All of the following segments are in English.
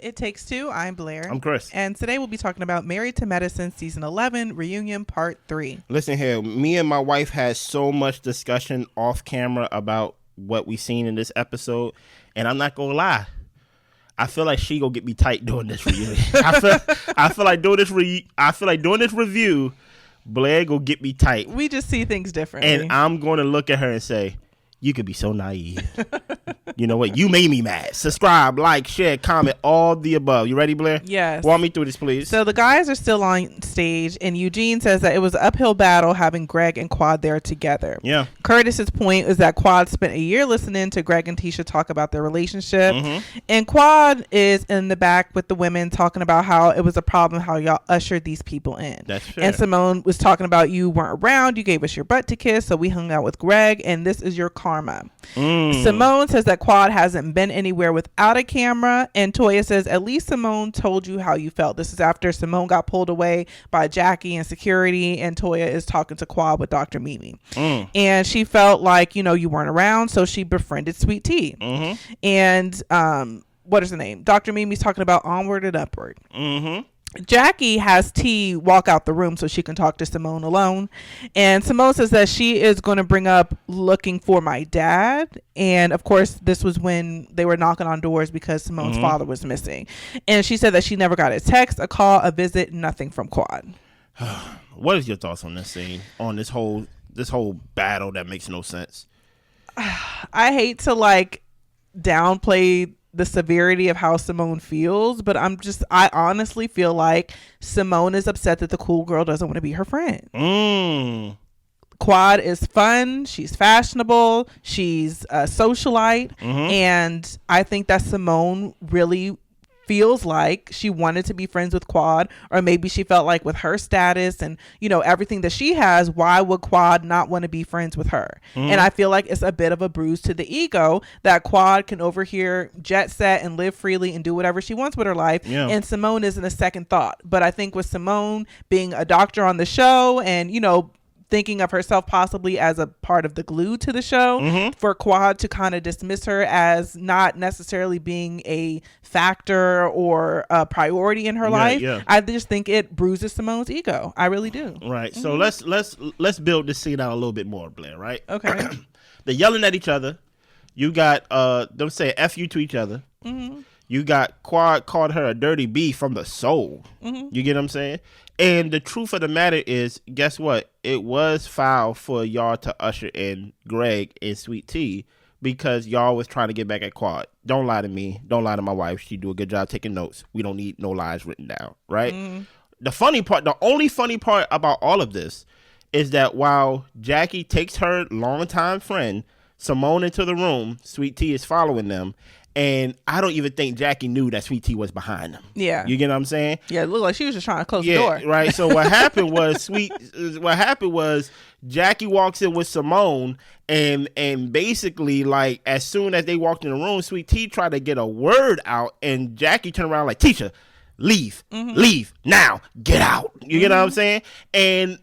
It Takes Two. I'm Blair. I'm Chris. And today we'll be talking about Married to Medicine Season 11 Reunion Part 3. Listen here, me and my wife had so much discussion off camera about what we seen in this episode, and I'm not gonna lie, I feel like she gonna get me tight doing this reunion. I feel like doing this review, Blair gonna get me tight. We just see things differently. And I'm gonna look at her and say, you could be so naive. You know what? You made me mad. Subscribe, like, share, comment, all the above. You ready, Blair? Yes. Walk me through this, please. So the guys are still on stage, and Eugene says that it was an uphill battle having Greg and Quad there together. Yeah. Curtis's point is that Quad spent a year listening to Greg and Tisha talk about their relationship. Mm-hmm. And Quad is in the back with the women talking about how it was a problem how y'all ushered these people in. That's fair. And Simone was talking about you weren't around, you gave us your butt to kiss, so we hung out with Greg, and this is your karma. Simone says that Quad hasn't been anywhere without a camera, and Toya says at least Simone told you how you felt. This is after Simone got pulled away by Jackie and security, and Toya is talking to Quad with Dr. Mimi. And she felt like, you weren't around, so she befriended Sweet Tea. And what is the name? Dr. Mimi's talking about onward and upward. Jackie has T walk out the room so she can talk to Simone alone. And Simone says that she is going to bring up looking for my dad. And of course, this was when they were knocking on doors because Simone's father was missing. And she said that she never got a text, a call, a visit, nothing from Quad. What is your thoughts on this scene, on this whole battle that makes no sense? I hate to downplay the severity of how Simone feels, but I honestly feel like Simone is upset that the cool girl doesn't want to be her friend. Quad is fun, she's fashionable, she's a socialite, and I think that Simone really feels like she wanted to be friends with Quad, or maybe she felt like with her status and everything that she has, why would Quad not want to be friends with her? And I feel like it's a bit of a bruise to the ego that Quad can over here jet set and live freely and do whatever she wants with her life, and Simone isn't a second thought. But I think with Simone being a doctor on the show and thinking of herself possibly as a part of the glue to the show, for Quad to kind of dismiss her as not necessarily being a factor or a priority in her life, I just think it bruises Simone's ego. I really do. Right. So let's build this scene out a little bit more, Blair. Right. Okay. They're yelling at each other. You got them saying F you to each other. You got Quad called her a dirty B from the soul. You get what I'm saying? And the truth of the matter is, guess what? It was foul for y'all to usher in Greg and Sweet Tea because y'all was trying to get back at Quad. Don't lie to me. Don't lie to my wife. She do a good job taking notes. We don't need no lies written down, right? The only funny part about all of this is that while Jackie takes her longtime friend Simone into the room, Sweet Tea is following them. And I don't even think Jackie knew that Sweet Tea was behind them. Yeah. You get what I'm saying? Yeah, it looked like she was just trying to close the door. Right. So what happened was Jackie walks in with Simone and basically as soon as they walked in the room, Sweet Tea tried to get a word out and Jackie turned around like, Tisha, leave. Leave now. Get out. You get what I'm saying? And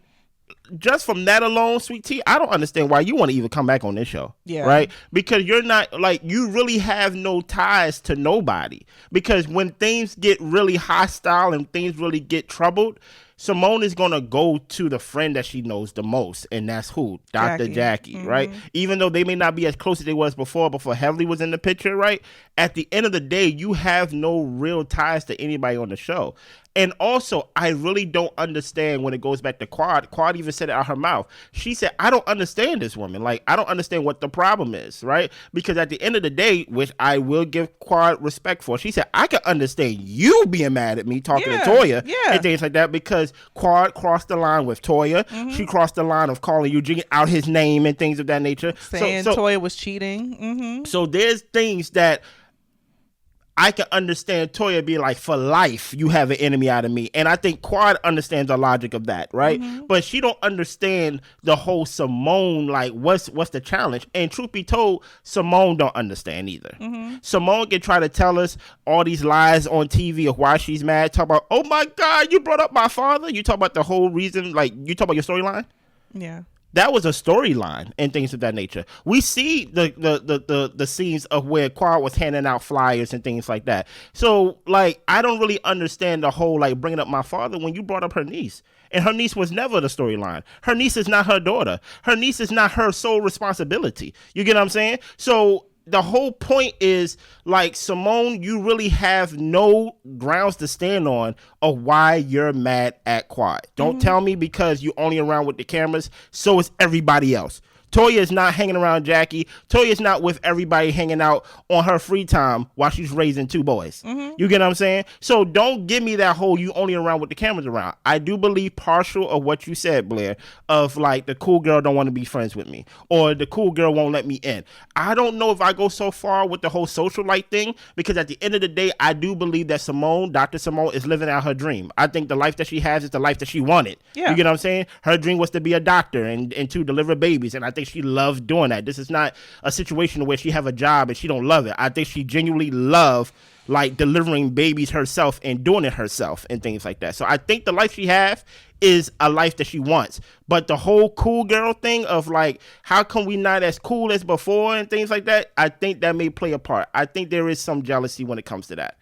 just from that alone, Sweet Tea, I don't understand why you want to even come back on this show. Yeah. Right? Because you're not you really have no ties to nobody. Because when things get really hostile and things really get troubled, Simone is going to go to the friend that she knows the most, and that's who? Dr. Jackie, right? Even though they may not be as close as they was before Heavily was in the picture, right? At the end of the day, you have no real ties to anybody on the show. And also, I really don't understand when it goes back to Quad. Quad even said it out of her mouth. She said, I don't understand this woman. I don't understand what the problem is, right? Because at the end of the day, which I will give Quad respect for, she said, I can understand you being mad at me talking to Toya and things like that because Quad crossed the line with Toya. She crossed the line of calling Eugene out his name and things of that nature. Saying Toya was cheating. So there's things that I can understand Toya being like, for life, you have an enemy out of me. And I think Quad understands the logic of that, right? But she don't understand the whole Simone, what's the challenge? And truth be told, Simone don't understand either. Simone can try to tell us all these lies on TV of why she's mad. Talk about, oh my God, you brought up my father. You talk about the whole reason, you talk about your storyline. Yeah. that was a storyline and things of that nature. We see the scenes of where Quad was handing out flyers and things like that. So like, I don't really understand the whole like bringing up my father when you brought up her niece. And her niece was never the storyline. Her niece is not her daughter. Her niece is not her sole responsibility. You get what I'm saying? So the whole point is, like, Simone, you really have no grounds to stand on of why you're mad at Quad. Don't tell me because you're only around with the cameras. So is everybody else. Toya is not hanging around Jackie. Toya is not with everybody hanging out on her free time while she's raising 2 boys. You get what I'm saying? So don't give me that whole you only around with the cameras around. I do believe partial of what you said, Blair, of like the cool girl don't want to be friends with me or the cool girl won't let me in. I don't know if I go so far with the whole socialite thing, because at the end of the day, I do believe that Dr. Simone is living out her dream. I think the life that she has is the life that she wanted. Yeah. You get what I'm saying? Her dream was to be a doctor and to deliver babies. And I think she loves doing that. This is not a situation where she have a job and she don't love it. I think she genuinely love like delivering babies herself and doing it herself and things like that. So I think the life she have is a life that she wants. But the whole cool girl thing of like, how come we not as cool as before and things like that, I think that may play a part. I think there is some jealousy when it comes to that.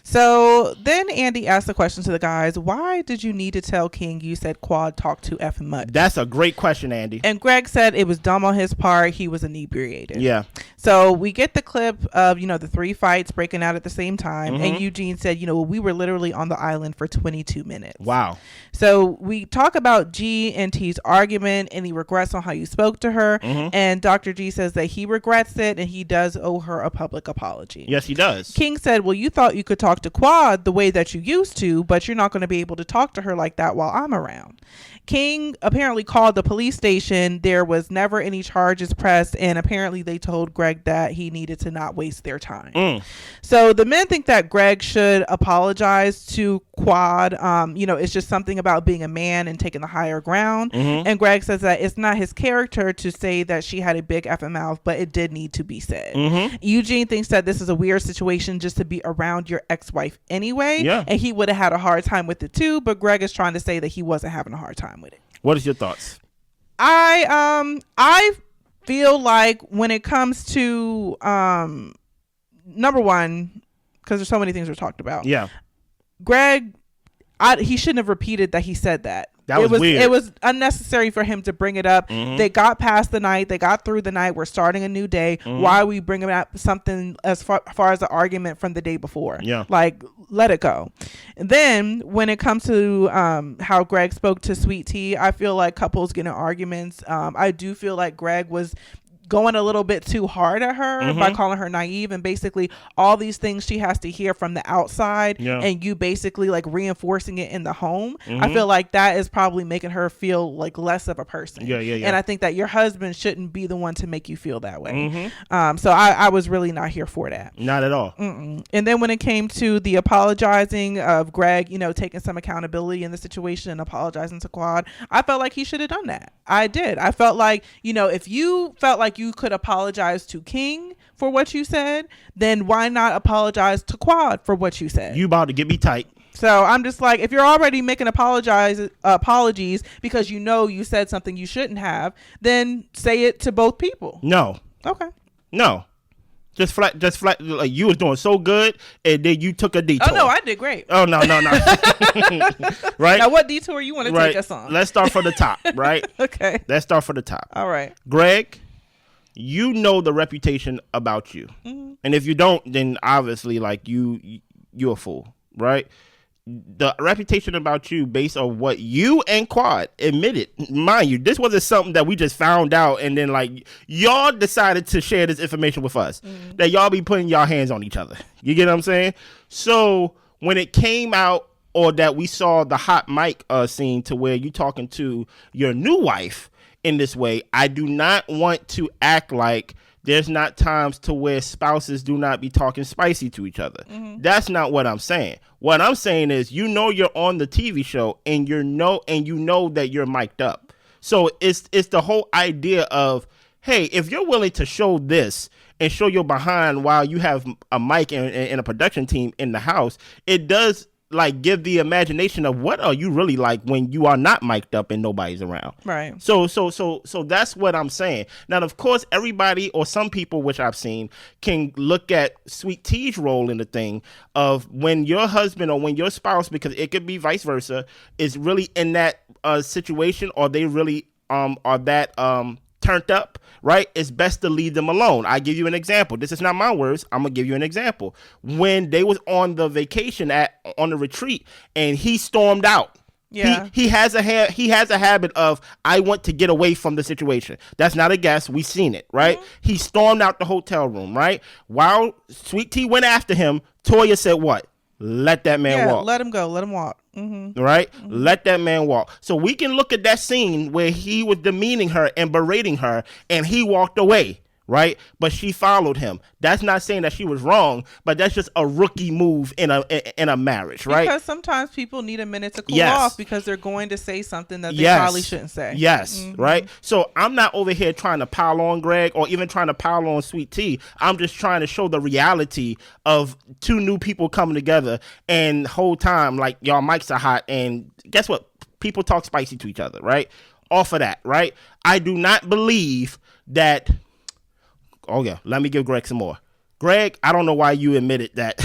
So then Andy asked the question to the guys, why did you need to tell King you said Quad talked too effing much? That's a great question, Andy. And Greg said it was dumb on his part. He was inebriated. Yeah. So we get the clip of, the 3 fights breaking out at the same time. And Eugene said, we were literally on the island for 22 minutes. Wow. So we talk about G and T's argument, and he regrets on how you spoke to her. And Dr. G says that he regrets it and he does owe her a public apology. Yes, he does. King said, well, you thought you could talk to Quad the way that you used to, but you're not going to be able to talk to her like that while I'm around. King apparently called the police station. There was never any charges pressed, and apparently they told Greg that he needed to not waste their time. So the men think that Greg should apologize to Quad. It's just something about being a man and taking the higher ground. And Greg says that it's not his character to say that she had a big effing mouth, but it did need to be said. Eugene thinks that this is a weird situation just to be around your ex-wife anyway. Yeah. And he would have had a hard time with it too, but Greg is trying to say that he wasn't having a hard time with it. What is your thoughts? I feel like when it comes to number one, because there's so many things we're talked about. Yeah. Greg, he shouldn't have repeated that he said that. That was weird. It was unnecessary for him to bring it up. They got past the night. They got through the night. We're starting a new day. Why are we bringing up something as far as the argument from the day before? Yeah. Like, let it go. And then when it comes to how Greg spoke to Sweet Tea, I feel like couples get in arguments. I do feel like Greg was going a little bit too hard at her by calling her naive and basically all these things she has to hear from the outside and you basically like reinforcing it in the home. I feel like that is probably making her feel like less of a person. Yeah. And I think that your husband shouldn't be the one to make you feel that way. So I was really not here for that. Not at all. And then when it came to the apologizing of Greg, taking some accountability in the situation and apologizing to Quad, I felt like he should have done that. I did. I felt like, if you felt like you could apologize to King for what you said, then why not apologize to Quad for what you said? You about to get me tight. So I'm just like, if you're already making apologies because you said something you shouldn't have, then say it to both people. No. Okay. No. Just flat, like you was doing so good, and then you took a detour. Oh no, I did great. Oh no. Right. Now, what detour you want to take us on? Let's start from the top, right? Okay. Let's start from the top. All right. Greg, you know the reputation about you, and if you don't, then obviously, like you're a fool, right? The reputation about you based on what you and Quad admitted. Mind you, this wasn't something that we just found out and then like y'all decided to share this information with us. That y'all be putting y'all hands on each other. You get what I'm saying? So when it came out or that we saw the hot mic scene to where you talking to your new wife in this way, I do not want to act like there's not times to where spouses do not be talking spicy to each other. That's not what I'm saying. What I'm saying is, you're on the TV show and you know that you're mic'd up. So it's the whole idea of, hey, if you're willing to show this and show your behind while you have a mic and a production team in the house, it does like give the imagination of what are you really like when you are not mic'd up and nobody's around. Right. So that's what I'm saying. Now, of course, everybody or some people, which I've seen, can look at Sweet T's role in the thing of when your husband or when your spouse, because it could be vice versa, is really in that situation, or they really are that turned up, right? It's best to leave them alone. I give you an example. This is not my words. I'm gonna give you an example. When they was on the vacation on the retreat, and he stormed out. Yeah. He has a habit of, I want to get away from the situation. That's not a guess. We've seen it, right? Mm-hmm. He stormed out the hotel room, right? While Sweet Tea went after him, Toya said what? Let that man walk. Let him go. Let him walk. Mm-hmm. Right? Mm-hmm. Let that man walk. So we can look at that scene where he was demeaning her and berating her, and he walked away. Right, but she followed him. That's not saying that she was wrong, but that's just a rookie move in a marriage, right? Because sometimes people need a minute to cool off because they're going to say something that they probably shouldn't say. Yes, mm-hmm. Right. So I'm not over here trying to pile on Greg or even trying to pile on Sweet Tea. I'm just trying to show the reality of two new people coming together, and whole time like y'all mics are hot, and guess what? People talk spicy to each other, right? Off of that, right? I do not believe that. Oh, yeah. Let me give Greg some more. Greg, I don't know why you admitted that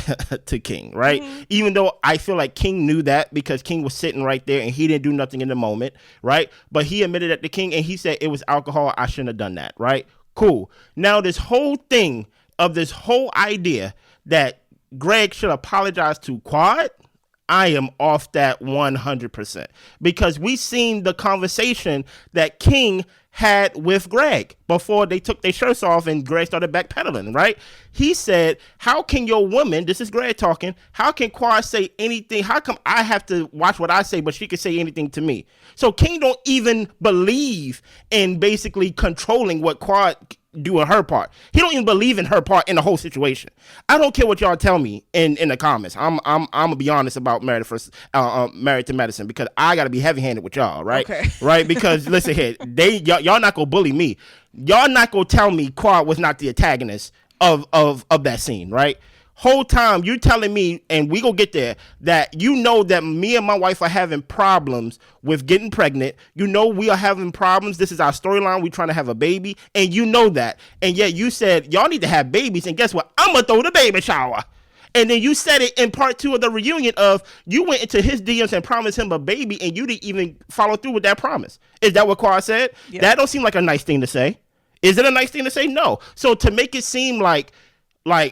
to King, right? Mm-hmm. Even though I feel like King knew that because King was sitting right there and he didn't do nothing in the moment, right? But he admitted that to King and he said it was alcohol. I shouldn't have done that, right? Cool. Now, this whole thing of this whole idea that Greg should apologize to Quad, I am off that 100% because we seen the conversation that King had with Greg before they took their shirts off and Greg started backpedaling, right? He said, how can your woman, this is Greg talking, how can Quad say anything? How come I have to watch what I say, but she can say anything to me? So King don't even believe in basically controlling what Quad do on her part. He don't even believe in her part in the whole situation. I don't care what y'all tell me in the comments. I'm gonna be honest about Married to Medicine because I gotta be heavy handed with y'all, right? Okay. Right? Because listen here, y'all not gonna bully me. Y'all not gonna tell me Quad was not the antagonist of that scene, right? Whole time you telling me, and we gonna get there, that you know that me and my wife are having problems with getting pregnant. You know we are having problems. This is our storyline. We trying to have a baby, and you know that. And yet you said y'all need to have babies, and guess what? I'm gonna throw the baby shower. And then you said it in part 2 of the reunion of you went into his DMs and promised him a baby, and you didn't even follow through with that promise. Is that what Quad said? Yeah. That don't seem like a nice thing to say. Is it a nice thing to say? No. So to make it seem like,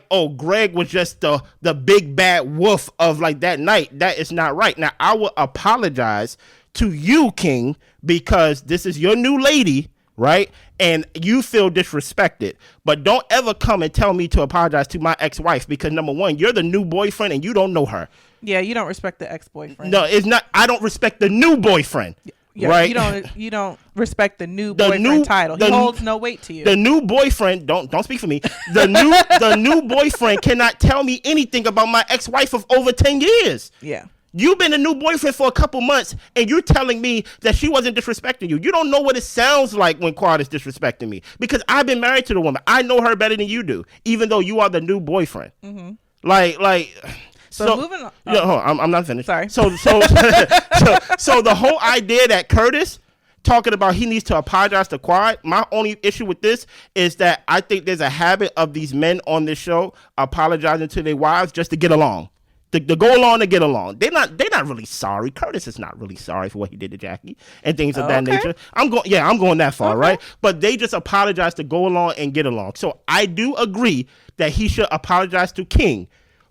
oh, Greg was just the big bad wolf of like that night. That is not right. Now, I will apologize to you, King, because this is your new lady, right? And you feel disrespected. But don't ever come and tell me to apologize to my ex-wife because, number one, you're the new boyfriend and you don't know her. Yeah, you don't respect the ex-boyfriend. No, it's not. I don't respect the new boyfriend. Yeah, right? You don't respect the new boyfriend title. He holds no weight to you. The new boyfriend, don't speak for me. The new boyfriend cannot tell me anything about my ex-wife of over 10 years. Yeah. You've been a new boyfriend for a couple months and you're telling me that she wasn't disrespecting you. You don't know what it sounds like when Quad is disrespecting me because I've been married to the woman. I know her better than you do, even though you are the new boyfriend. Mm-hmm. So moving on. Yeah, hold on, I'm not finished. Sorry. So the whole idea that Curtis talking about he needs to apologize to Quad, my only issue with this is that I think there's a habit of these men on this show apologizing to their wives just to get along. To go along to get along. They're not really sorry. Curtis is not really sorry for what he did to Jackie and things of that nature. I'm going that far, right? But they just apologize to go along and get along. So I do agree that he should apologize to King.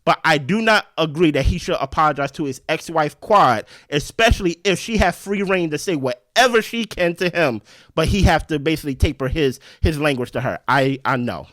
But I do not agree that he should apologize to his ex-wife Quad, especially if she had free reign to say whatever she can to him, but he have to basically taper his language to her. I no.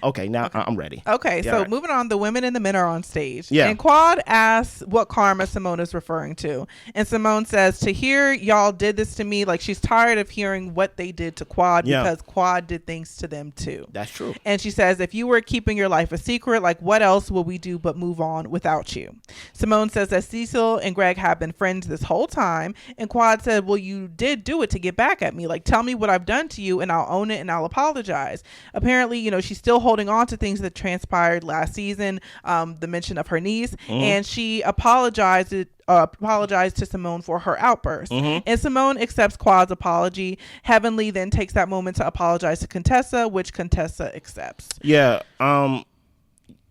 Okay, now I'm ready. Okay, yeah, so right. Moving on, the women and the men are on stage. Yeah. And Quad asks what karma Simone is referring to. And Simone says, to hear y'all did this to me, like she's tired of hearing what they did to Quad because Quad did things to them too. That's true. And she says, if you were keeping your life a secret, like what else will we do but move on without you? Simone says that Cecil and Greg have been friends this whole time. And Quad said, well, you did do it to get back at me. Like, tell me what I've done to you and I'll own it and I'll apologize. Apparently, she's still holding holding on to things that transpired last season, the mention of her niece, and she apologized to Simone for her outburst. And Simone accepts Quad's apology. Heavenly then takes that moment to apologize to Contessa, which Contessa accepts. Yeah.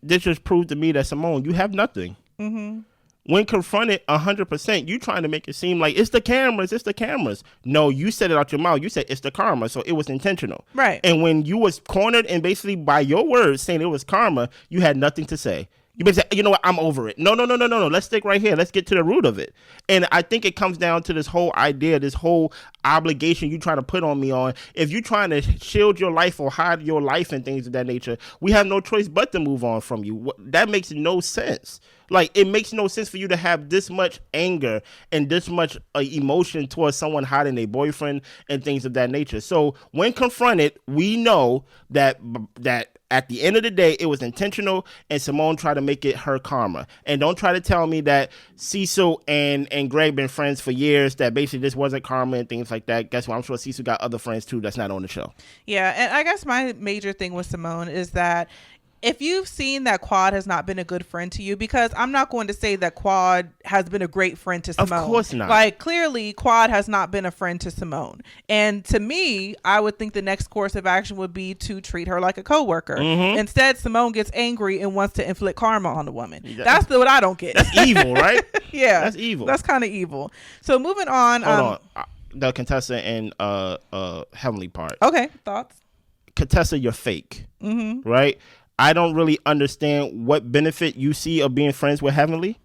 This just proved to me that, Simone, you have nothing. When confronted 100%, you trying to make it seem like it's the cameras. No, you said it out your mouth. You said it's the karma, so it was intentional. Right. And when you was cornered and basically by your words saying it was karma, you had nothing to say. You basically, you know what, I'm over it. No. Let's stick right here. Let's get to the root of it. And I think it comes down to this whole idea, this whole obligation you trying to put on me on. If you trying to shield your life or hide your life and things of that nature, we have no choice but to move on from you. That makes no sense. Like, it makes no sense for you to have this much anger and this much emotion towards someone hiding a boyfriend and things of that nature. So when confronted, we know that at the end of the day, it was intentional, and Simone tried to make it her karma. And don't try to tell me that Cecil and Greg been friends for years, that basically this wasn't karma and things like that. Guess what? I'm sure Cecil got other friends too that's not on the show. Yeah, and I guess my major thing with Simone is that if you've seen that Quad has not been a good friend to you, because I'm not going to say that Quad has been a great friend to Simone. Of course not. Like, clearly, Quad has not been a friend to Simone. And to me, I would think the next course of action would be to treat her like a coworker. Instead, Simone gets angry and wants to inflict karma on the woman. That's what I don't get. That's evil, right? Yeah. That's evil. That's kind of evil. So moving on. Hold on. The Contessa and Heavenly part. Okay. Thoughts? Contessa, you're fake. Right? I don't really understand what benefit you see of being friends with Heavenly,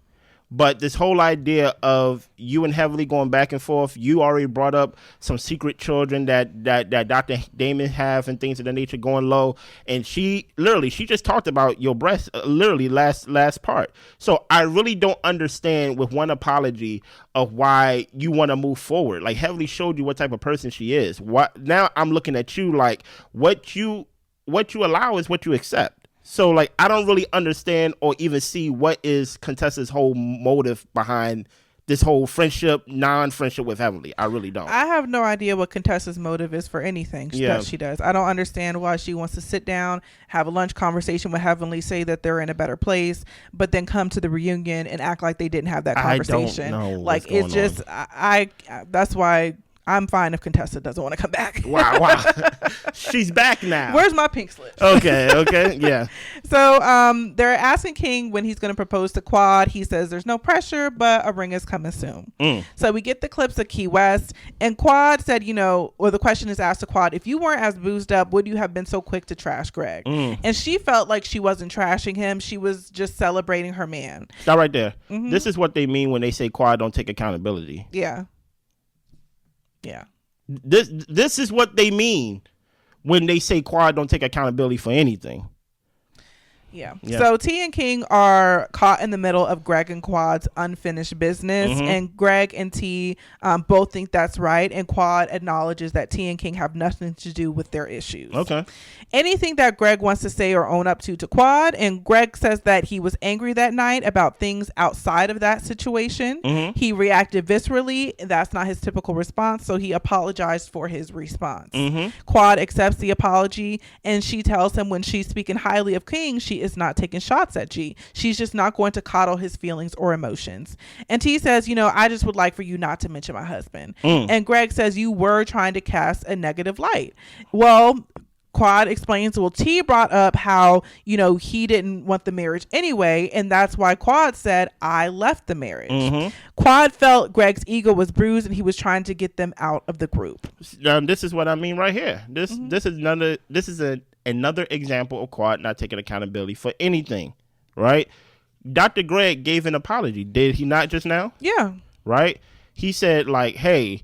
but this whole idea of you and Heavenly going back and forth, you already brought up some secret children that Dr. Damon have and things of that nature going low, and she just talked about your breast literally last part. So I really don't understand with one apology of why you want to move forward. Like, Heavenly showed you what type of person she is. Now I'm looking at you like what you allow is what you accept. So, like, I don't really understand or even see what is Contessa's whole motive behind this whole non-friendship with Heavenly. I really don't. I have no idea what Contessa's motive is for anything that she does. I don't understand why she wants to sit down, have a lunch conversation with Heavenly, say that they're in a better place, but then come to the reunion and act like they didn't have that conversation. I don't know like, it's just, I that's why I'm fine if Contessa doesn't want to come back. Wow. She's back now. Where's my pink slip? Okay, yeah. So they're asking King when he's going to propose to Quad. He says there's no pressure, but a ring is coming soon. So we get the clips of Key West, and Quad said, or the question is asked to Quad, if you weren't as boozed up, would you have been so quick to trash Greg? And she felt like she wasn't trashing him. She was just celebrating her man. Stop right there. This is what they mean when they say Quad don't take accountability. Yeah. This is what they mean when they say Quad don't take accountability for anything. Yeah. So T and King are caught in the middle of Greg and Quad's unfinished business, and Greg and T both think that's right, and Quad acknowledges that T and King have nothing to do with their issues. Okay. Anything that Greg wants to say or own up to Quad, and Greg says that he was angry that night about things outside of that situation. He reacted viscerally. That's not his typical response, so he apologized for his response. Quad accepts the apology, and she tells him when she's speaking highly of King, she is not taking shots at G. She's just not going to coddle his feelings or emotions. And T says, I just would like for you not to mention my husband. And Greg says, you were trying to cast a negative light. Well, Quad explains, T brought up how, he didn't want the marriage anyway, and that's why Quad said, I left the marriage. Quad felt Greg's ego was bruised, and he was trying to get them out of the group. This is what I mean right here. This is another example of Quad not taking accountability for anything, right? Dr. Greg gave an apology. Did he not just now? Yeah. Right? He said, hey,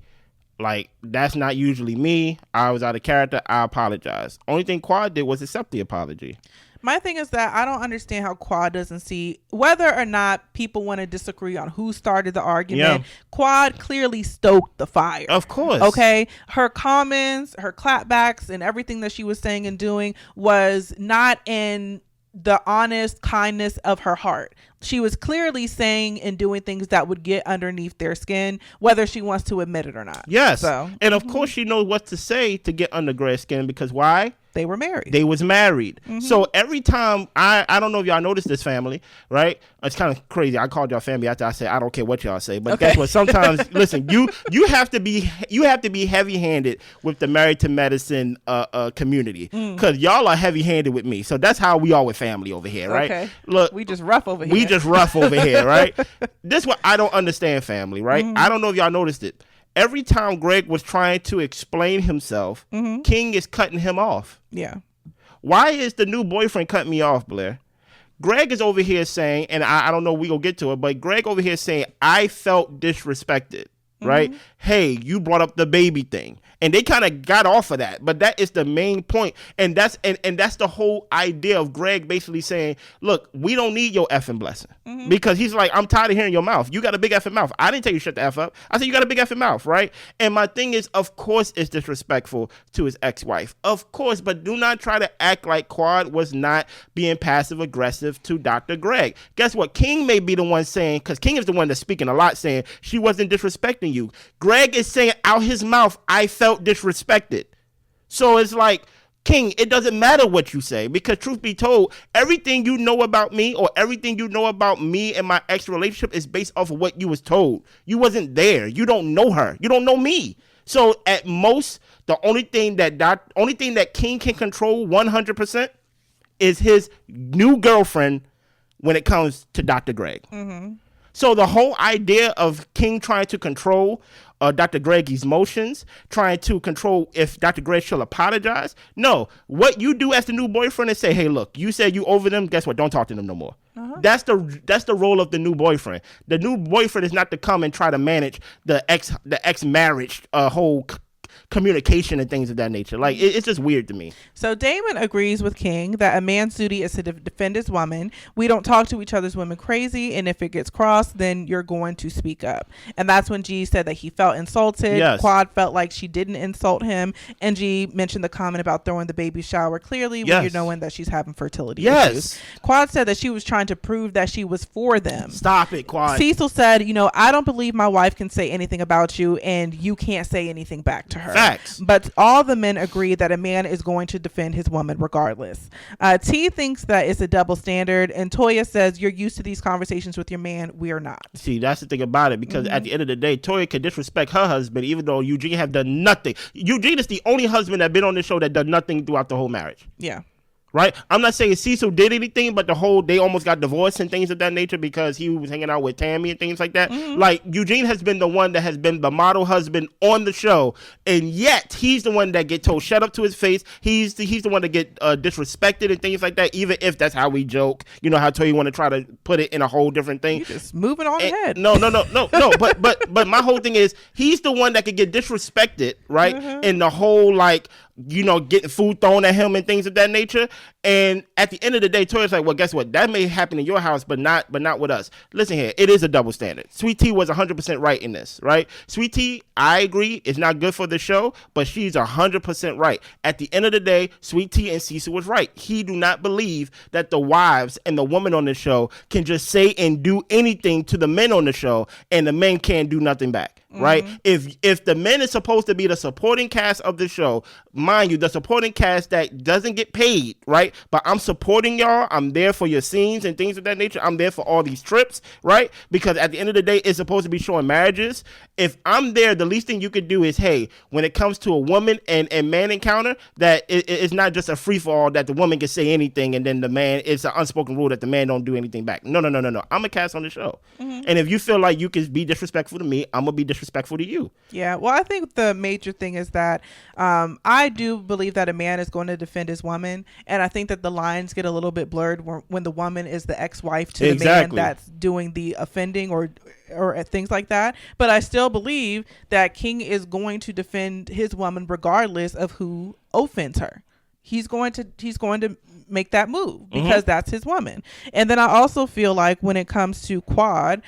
that's not usually me. I was out of character. I apologize. Only thing Quad did was accept the apology. My thing is that I don't understand how Quad doesn't see whether or not people want to disagree on who started the argument. Yeah. Quad clearly stoked the fire. Of course. Okay. Her comments, her clapbacks, and everything that she was saying and doing was not in the honest kindness of her heart. She was clearly saying and doing things that would get underneath their skin, whether she wants to admit it or not. Yes. And of course she knows what to say to get under Greg's skin, because why? They were married. They was married. So every time, I don't know if y'all noticed this, family, right? It's kind of crazy. I called y'all family after I said I don't care what y'all say, but guess what? Sometimes, listen, you have to be heavy-handed with the Married to Medicine community, because y'all are heavy-handed with me. So that's how we are with family over here, right? Okay. Look, we just rough over here. We just rough over here, right? This is what I don't understand, family, right? I don't know if y'all noticed it. Every time Greg was trying to explain himself, King is cutting him off. Yeah. Why is the new boyfriend cutting me off, Blair? Greg is over here saying, and I don't know, we gonna get to it, but Greg over here saying, I felt disrespected, right? Hey, you brought up the baby thing. And they kind of got off of that, but that is the main point, and that's the whole idea of Greg basically saying, "Look, we don't need your effing blessing," because he's like, "I'm tired of hearing your mouth. You got a big effing mouth. I didn't tell you to shut the f up. I said you got a big effing mouth, right?" And my thing is, of course, it's disrespectful to his ex-wife, of course, but do not try to act like Quad was not being passive aggressive to Dr. Greg. Guess what? King may be the one saying, because King is the one that's speaking a lot, saying she wasn't disrespecting you. Greg is saying out his mouth, "I felt disrespected." So it's like, King, it doesn't matter what you say, because truth be told, everything you know about me, or everything you know about me and my ex relationship, is based off of what you was told. You wasn't there. You don't know her. You don't know me. So at most, the only thing that King can control 100% is his new girlfriend when it comes to Dr. Greg. So the whole idea of King trying to control Dr. Greg's emotions, trying to control if Dr. Greg shall apologize. No, what you do as the new boyfriend is say, hey, look, you said you over them. Guess what? Don't talk to them no more. That's the role of the new boyfriend. The new boyfriend is not to come and try to manage the ex marriage whole communication and things of that nature. Like, it's just weird to me. So Damon agrees with King that a man's duty is to defend his woman. We don't talk to each other's women crazy, and if it gets crossed, then you're going to speak up. And that's when G said that he felt insulted. Yes. Quad felt like she didn't insult him, and G mentioned the comment about throwing the baby shower clearly when you're knowing that she's having fertility issues. Quad said that she was trying to prove that she was for them. Stop it, Quad. Cecil said, I don't believe my wife can say anything about you, and you can't say anything back to her. Facts. But all the men agree that a man is going to defend his woman regardless. T thinks that it's a double standard, and Toya says you're used to these conversations with your man. We are not. See, that's the thing about it, because at the end of the day, Toya can disrespect her husband, even though Eugene have done nothing. Eugene is the only husband that been on the show that done nothing throughout the whole marriage. Yeah. Right? I'm not saying Cecil did anything, but they almost got divorced and things of that nature because he was hanging out with Tammy and things like that. Like, Eugene has been the one that has been the model husband on the show, and yet he's the one that get told shut up to his face. He's the one that get disrespected and things like that, even if that's how we joke. You know how Toya want to try to put it in a whole different thing. You just moving on ahead. No. But my whole thing is he's the one that could get disrespected, right? And the whole, like, getting food thrown at him and things of that nature. And at the end of the day, Toya's like, well, guess what? That may happen in your house, but not with us. Listen here, it is a double standard. Sweet Tea was 100% right in this, right? Sweet Tea, I agree, is not good for the show, but she's 100% right. At the end of the day, Sweet Tea and Cecil was right. He do not believe that the wives and the women on the show can just say and do anything to the men on the show, and the men can't do nothing back. Right? If the men is supposed to be the supporting cast of the show, mind you, the supporting cast that doesn't get paid, right? But I'm supporting y'all. I'm there for your scenes and things of that nature. I'm there for all these trips, right? Because at the end of the day, it's supposed to be showing marriages. If I'm there, the least thing you could do is, hey, when it comes to a woman and man encounter, that it's not just a free for all that the woman can say anything and then the man, it's an unspoken rule that the man don't do anything back. No. I'm a cast on the show. And if you feel like you can be disrespectful to me, I'm gonna be disrespectful to you. Yeah, well, I think the major thing is that I do believe that a man is going to defend his woman, and I think that the lines get a little bit blurred when the woman is the ex-wife to the man that's doing the offending or things like that. But I still believe that King is going to defend his woman regardless of who offends her. He's going to make that move because that's his woman. And then I also feel like when it comes to Quad,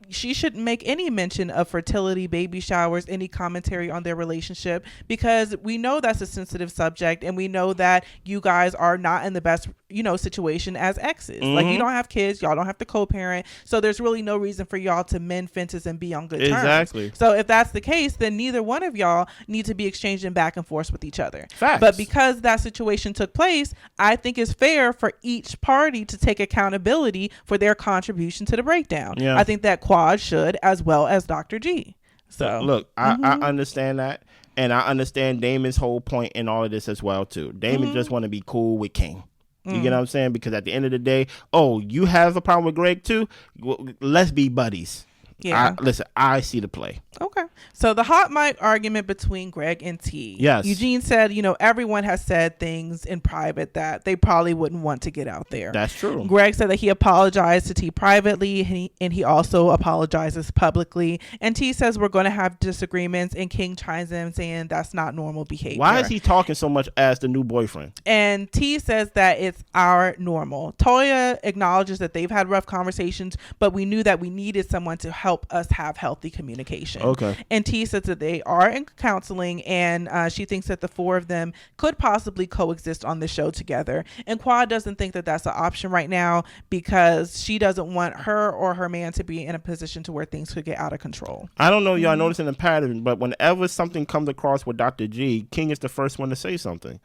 she shouldn't make any mention of fertility, baby showers, any commentary on their relationship, because we know that's a sensitive subject, and we know that you guys are not in the best, situation as exes. Like, you don't have kids, y'all don't have to co-parent, so there's really no reason for y'all to mend fences and be on good terms. Exactly. So if that's the case, then neither one of y'all need to be exchanging back and forth with each other. Facts. But because that situation took place, I think it's fair for each party to take accountability for their contribution to the breakdown. Yeah. I think that Quad should, as well as Dr. G. So look, I understand that, and I understand Damon's whole point in all of this as well too. Damon just want to be cool with King. You get what I'm saying? Because at the end of the day, you have a problem with Greg too? Well, let's be buddies. Yeah. Listen, I see the play. Okay. So the hot mic argument between Greg and T. Yes. Eugene said, everyone has said things in private that they probably wouldn't want to get out there. That's true. Greg said that he apologized to T privately, and he also apologizes publicly. And T says we're going to have disagreements, and King chimes in saying that's not normal behavior. Why is he talking so much as the new boyfriend? And T says that it's our normal. Toya acknowledges that they've had rough conversations, but we knew that we needed someone to help us have healthy communication. Okay. And T says that they are in counseling, and she thinks that the four of them could possibly coexist on the show together. And Quad doesn't think that that's an option right now, because she doesn't want her or her man to be in a position to where things could get out of control. I don't know, y'all noticing the pattern, but whenever something comes across with Dr. G, King is the first one to say something.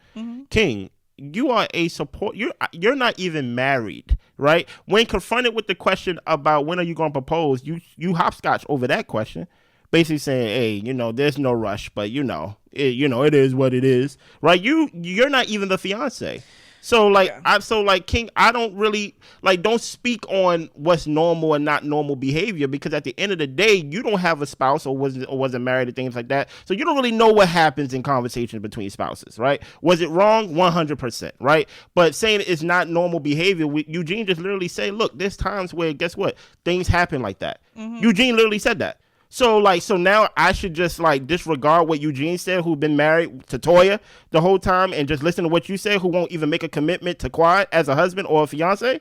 King, you are a support. You're not even married, right? When confronted with the question about when are you going to propose, you hopscotch over that question, basically saying, hey, there's no rush, but it is what it is, right? You're not even the fiance. So King, I don't really don't speak on what's normal and not normal behavior, because at the end of the day, you don't have a spouse or wasn't married or things like that. So you don't really know what happens in conversations between spouses, right? Was it wrong? 100%, right? But saying it's not normal behavior, Eugene just literally say, look, there's times where, guess what? Things happen like that. Eugene literally said that. So now I should just disregard what Eugene said, who's been married to Toya the whole time, and just listen to what you say, who won't even make a commitment to Quad as a husband or a fiance?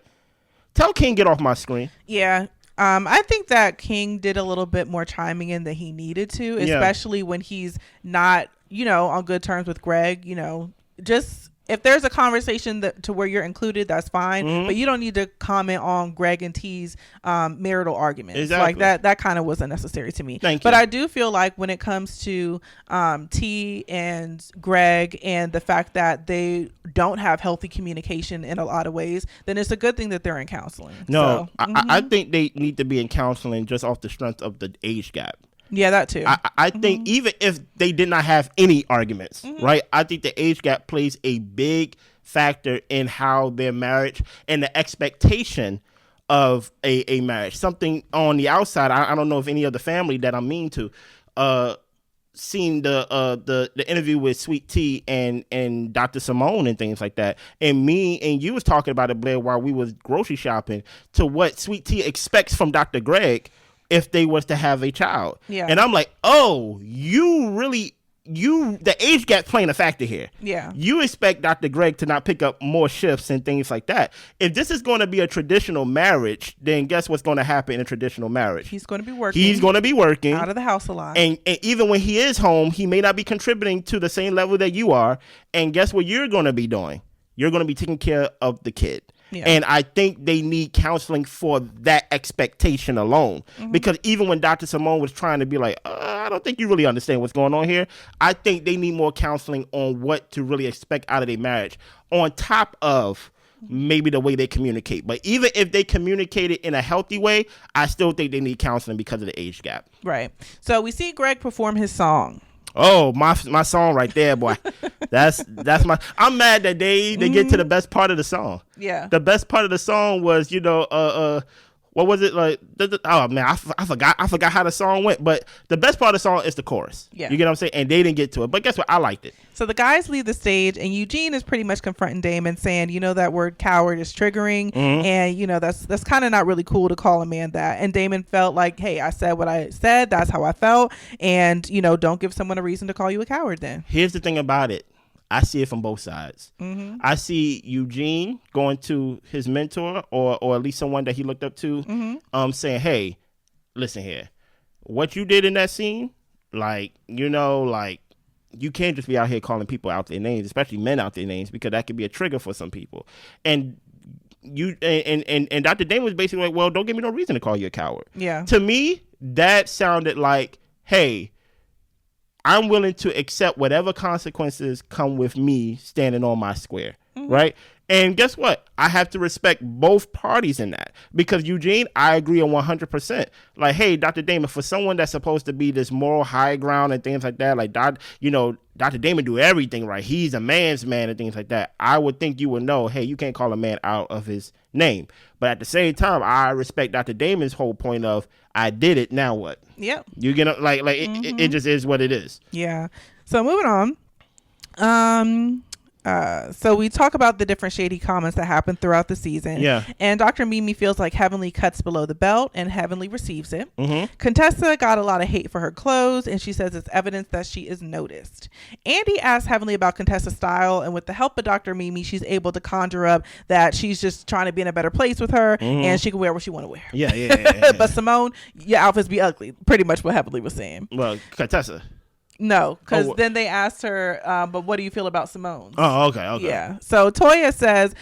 Tell King get off my screen. Yeah. I think that King did a little bit more chiming in than he needed to, especially when he's not, on good terms with Greg. Just if there's a conversation to where you're included, that's fine. But you don't need to comment on Greg and T's marital arguments. Exactly. That kind of was unnecessary to me. Thank you. But I do feel like when it comes to T and Greg and the fact that they don't have healthy communication in a lot of ways, then it's a good thing that they're in counseling. No, I think they need to be in counseling just off the strength of the age gap. Yeah, that too. I think even if they did not have any arguments, right? I think the age gap plays a big factor in how their marriage and the expectation of a marriage. Something on the outside, I don't know if any of the family that I'm mean to, seen the interview with Sweet Tea and Dr. Simone and things like that. And me and you was talking about it, Blair, while we was grocery shopping, to what Sweet Tea expects from Dr. Greg if they was to have a child. Yeah. And I'm like, the age gap playing a factor here. Yeah. You expect Dr. Greg to not pick up more shifts and things like that. If this is going to be a traditional marriage, then guess what's going to happen in a traditional marriage? He's going to be working. He's going to be working. Out of the house a lot. And even when he is home, he may not be contributing to the same level that you are. And guess what you're going to be doing? You're going to be taking care of the kid. Yeah. And I think they need counseling for that expectation alone. Because even when Dr. Simone was trying to be like, I don't think you really understand what's going on here, I think they need more counseling on what to really expect out of their marriage, on top of maybe the way they communicate. But even if they communicate it in a healthy way, I still think they need counseling because of the age gap. Right. So we see Greg perform his song. Oh, my song right there, boy. That's my. I'm mad that they get to the best part of the song. Yeah. The best part of the song was, what was it like? Oh man, I forgot how the song went. But the best part of the song is the chorus. Yeah. You get what I'm saying? And they didn't get to it. But guess what? I liked it. So the guys leave the stage, and Eugene is pretty much confronting Damon, saying, that word coward is triggering, and that's kind of not really cool to call a man that. And Damon felt like, hey, I said what I said. That's how I felt, and don't give someone a reason to call you a coward. Then here's the thing about it. I see it from both sides. I see Eugene going to his mentor or at least someone that he looked up to, saying, hey, listen here, what you did in that scene, like, you know, like, you can't just be out here calling people out their names, especially men out their names, because that could be a trigger for some people. And and Dr. Dame was basically like, well, don't give me no reason to call you a coward. Yeah. To me, that sounded like, hey, I'm willing to accept whatever consequences come with me standing on my square, right? And guess what? I have to respect both parties in that, because Eugene, I agree on 100%. Like, hey, Dr. Damon, for someone that's supposed to be this moral high ground and things like that, like, Dr. Damon do everything right. He's a man's man and things like that. I would think you would know, hey, you can't call a man out of his name. But at the same time, I respect Dr. Damon's whole point of, I did it, now what? Yep. You get it just is what it is. Yeah. So moving on. So we talk about the different shady comments that happen throughout the season. Yeah. And Dr. Mimi feels like Heavenly cuts below the belt and Heavenly receives it. Contessa got a lot of hate for her clothes, and she says it's evidence that she is noticed. Andy asks Heavenly about Contessa's style, and with the help of Dr. Mimi, she's able to conjure up that she's just trying to be in a better place with her, and she can wear what she want to wear. Yeah. But Simone, your outfits be ugly. Pretty much what Heavenly was saying. Well, Contessa. No, because then they asked her, but what do you feel about Simone? Oh, okay. Yeah. So Toya says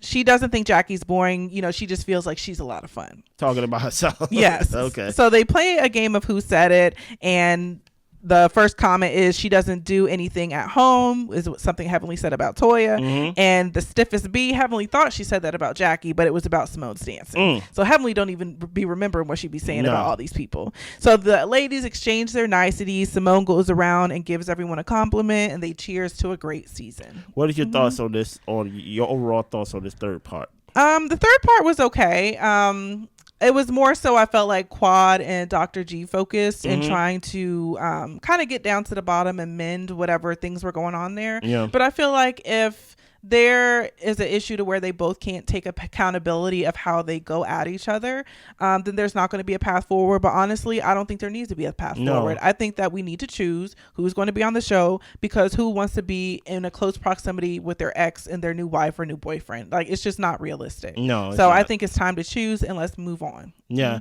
she doesn't think Jackie's boring. You know, she just feels like she's a lot of fun. Talking about herself. Yes. Okay. So they play a game of Who Said It, and the first comment is she doesn't do anything at home, is something Heavenly said about Toya. And the stiffest B, Heavenly thought she said that about Jackie, but it was about Simone's dancing. So Heavenly don't even be remembering what she'd be saying about all these people. So the ladies exchange their niceties. Simone goes around and gives everyone a compliment, and they cheers to a great season. What is your thoughts on this, on your overall thoughts on this third part? The third part was okay. It was more so I felt like Quad and Dr. G focused in trying to kind of get down to the bottom and mend whatever things were going on there. Yeah. But I feel like if there is an issue to where they both can't take accountability of how they go at each other, then there's not going to be a path forward. But honestly, I don't think there needs to be a path forward. I think that we need to choose who's going to be on the show, because who wants to be in a close proximity with their ex and their new wife or new boyfriend? Like, it's just not realistic. No. So I think it's time to choose, and let's move on. Yeah.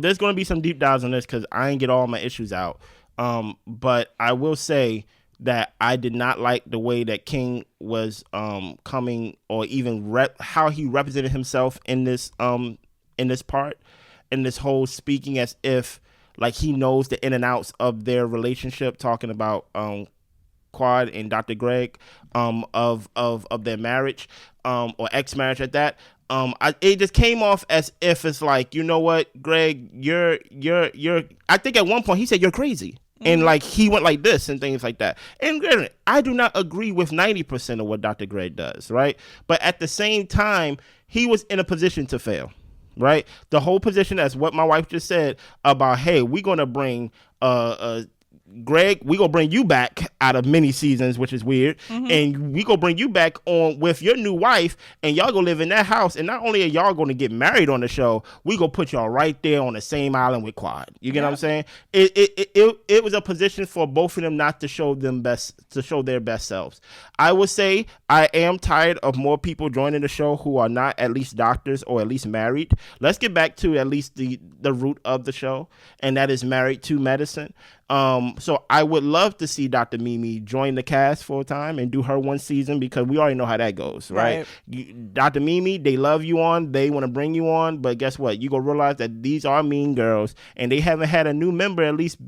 There's going to be some deep dives on this because I ain't get all my issues out. But I will say that I did not like the way that King was coming, or even how he represented himself in this part, in this whole speaking as if like he knows the in and outs of their relationship, talking about Quad and Dr. Greg of their marriage or ex-marriage at that. It just came off as if it's like, you know what, Greg, you're I think at one point he said you're crazy. And like he went like this and things like that. And granted, I do not agree with 90% of what Dr. Greg does, right? But at the same time, he was in a position to fail, right? The whole position, as what my wife just said about, hey, we're gonna bring Greg, we gonna bring you back out of many seasons, which is weird, and we gonna bring you back on with your new wife, and y'all gonna live in that house. And not only are y'all gonna get married on the show, we gonna put y'all right there on the same island with Quad. You get what I'm saying? It was a position for both of them not to show their best selves. I would say I am tired of more people joining the show who are not at least doctors or at least married. Let's get back to at least the root of the show, and that is married to medicine. So I would love to see Dr. Mimi join the cast full time and do her one season, because we already know how that goes, right? Dr. Mimi, they love you on, they want to bring you on, but guess what? You gonna realize that these are mean girls, and they haven't had a new member at least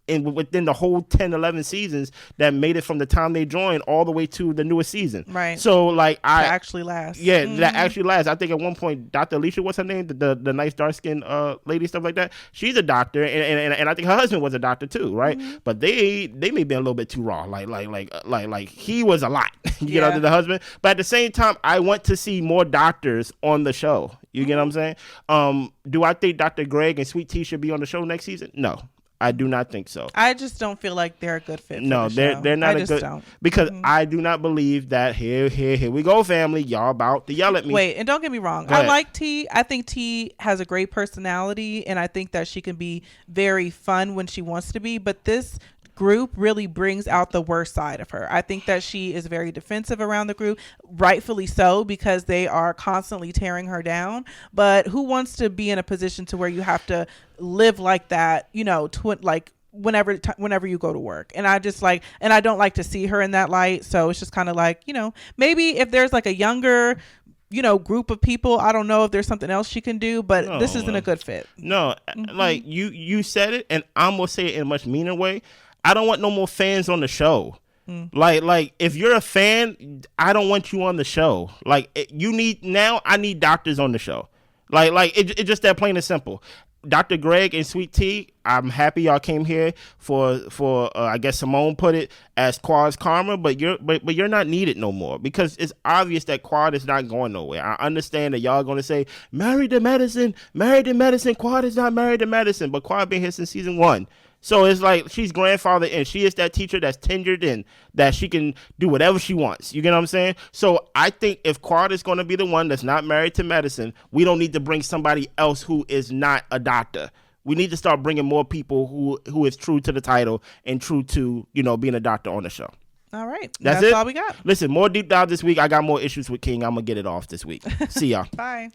within the whole 10, 11 seasons that made it from the time they joined all the way to the newest season. Right. So like that actually lasts. Yeah, that actually lasts. I think at one point, Dr. Alicia, what's her name? The nice dark skinned lady, stuff like that. She's a doctor, and I think her husband was a doctor too, right? But they may be a little bit too raw. Like he was a lot. You get under the husband. But at the same time, I want to see more doctors on the show. You get what I'm saying? Do I think Dr. Greg and Sweet Tea should be on the show next season? No. I do not think so. I just don't feel like they're a good fit. No, they're not a good. Don't. Because I do not believe that here we go, family. Y'all about to yell at me. Wait, and don't get me wrong. I like T. I think T has a great personality, and I think that she can be very fun when she wants to be. But this group really brings out the worst side of her. I think that she is very defensive around the group, rightfully so, because they are constantly tearing her down. But who wants to be in a position to where you have to live like that, you know, like whenever you go to work? And I just like, and I don't like to see her in that light. So it's just kind of like, you know, maybe if there's like a younger, you know, group of people, I don't know if there's something else she can do, but this isn't a good fit. No, like you said it, and I'm gonna say it in a much meaner way. I don't want no more fans on the show. Like if you're a fan, I don't want you on the show. Like I need doctors on the show. Like it just that plain and simple. Dr. Greg and Sweet Tea, I'm happy y'all came here for I guess Simone put it as Quad's karma, but you're not needed no more, because it's obvious that Quad is not going nowhere. I understand that y'all going to say married to medicine, Quad is not married to medicine, but Quad been here since season 1. So it's like she's grandfather, and she is that teacher that's tenured and that she can do whatever she wants. You get what I'm saying? So I think if Quad is going to be the one that's not married to medicine, we don't need to bring somebody else who is not a doctor. We need to start bringing more people who is true to the title and true to, you know, being a doctor on the show. All right. That's it. all we got. Listen, more deep dive this week. I got more issues with King. I'm going to get it off this week. See y'all. Bye.